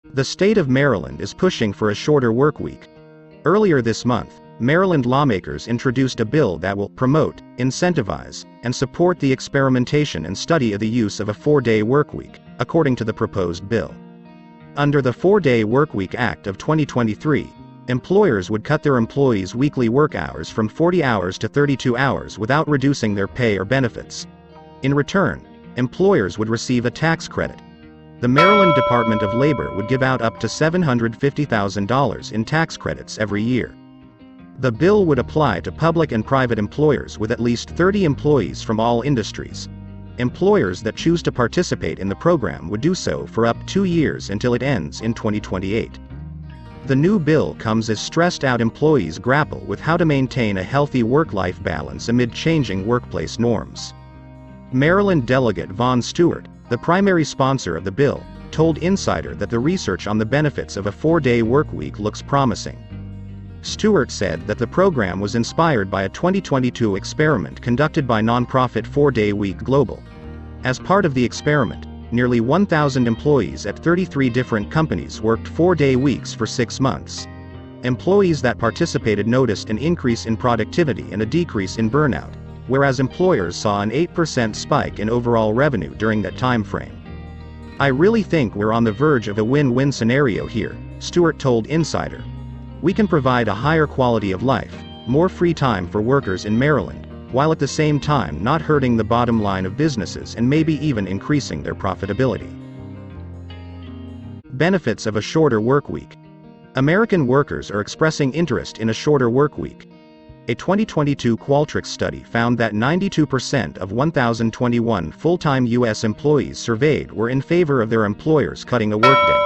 The state of Maryland is pushing for a shorter work week. Earlier this month, Maryland lawmakers introduced a bill that will promote, incentivize, and support the experimentation and study of the use of a 4-day workweek, according to the proposed bill. Under the 4-Day Workweek Act of 2023, employers would cut their employees' weekly work hours from 40 hours to 32 hours without reducing their pay or benefits. In return, employers would receive a tax credit. The Maryland Department of Labor would give out up to $750,000 in tax credits every year. The bill would apply to public and private employers with at least 30 employees from all industries. Employers that choose to participate in the program would do so for up to 2 years until it ends in 2028. The new bill comes as stressed-out employees grapple with how to maintain a healthy work-life balance amid changing workplace norms. Maryland Delegate Vaughn Stewart, the primary sponsor of the bill, told Insider that the research on the benefits of a 4-day workweek looks promising. Stewart said that the program was inspired by a 2022 experiment conducted by nonprofit 4-Day Week Global. As part of the experiment, nearly 1,000 employees at 33 different companies worked 4-day weeks for 6 months. Employees that participated noticed an increase in productivity and a decrease in burnout, whereas employers saw an 8% spike in overall revenue during that time frame. "I really think we're on the verge of a win-win scenario here," Stewart told Insider. "We can provide a higher quality of life, more free time for workers in Maryland, while at the same time not hurting the bottom line of businesses and maybe even increasing their profitability." Benefits of a shorter work week. American workers are expressing interest in a shorter work week. A 2022 Qualtrics study found that 92% of 1,021 full-time U.S. employees surveyed were in favor of their employers cutting a workday.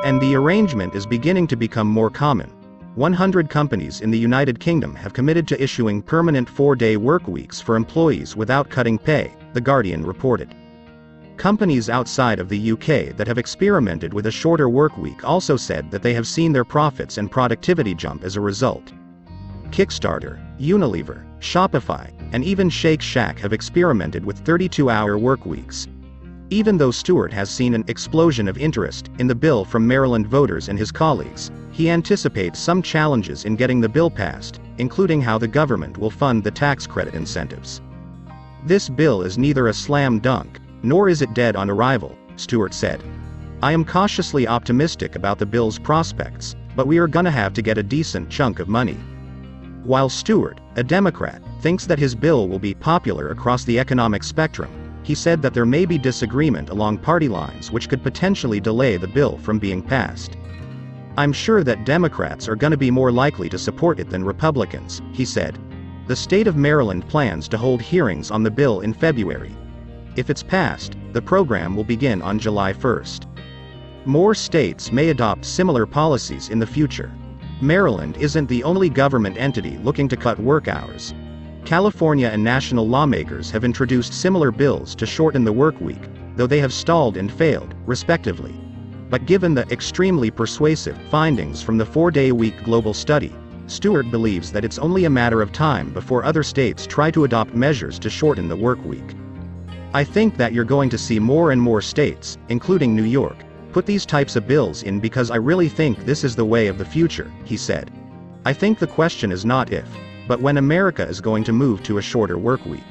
And the arrangement is beginning to become more common. 100 companies in the United Kingdom have committed to issuing permanent 4-day work weeks for employees without cutting pay, The Guardian reported. Companies outside of the UK that have experimented with a shorter work week also said that they have seen their profits and productivity jump as a result. Kickstarter, Unilever, Shopify, and even Shake Shack have experimented with 32-hour work weeks. Even though Stewart has seen an explosion of interest in the bill from Maryland voters and his colleagues, he anticipates some challenges in getting the bill passed, including how the government will fund the tax credit incentives. "This bill is neither a slam dunk, nor is it dead on arrival," Stewart said. "I am cautiously optimistic about the bill's prospects, but we are gonna have to get a decent chunk of money." While Stewart, a Democrat, thinks that his bill will be popular across the economic spectrum, he said that there may be disagreement along party lines which could potentially delay the bill from being passed. "I'm sure that Democrats are going to be more likely to support it than Republicans," he said. The state of Maryland plans to hold hearings on the bill in February. If it's passed, the program will begin on July 1st. More states may adopt similar policies in the future. Maryland isn't the only government entity looking to cut work hours. California and national lawmakers have introduced similar bills to shorten the work week, though they have stalled and failed, respectively. But given the extremely persuasive findings from the 4-Day Week Global study, Stewart believes that it's only a matter of time before other states try to adopt measures to shorten the work week. "I think that you're going to see more and more states, including New York, put these types of bills in because I really think this is the way of the future," he said. "I think the question is not if, but when America is going to move to a shorter work week."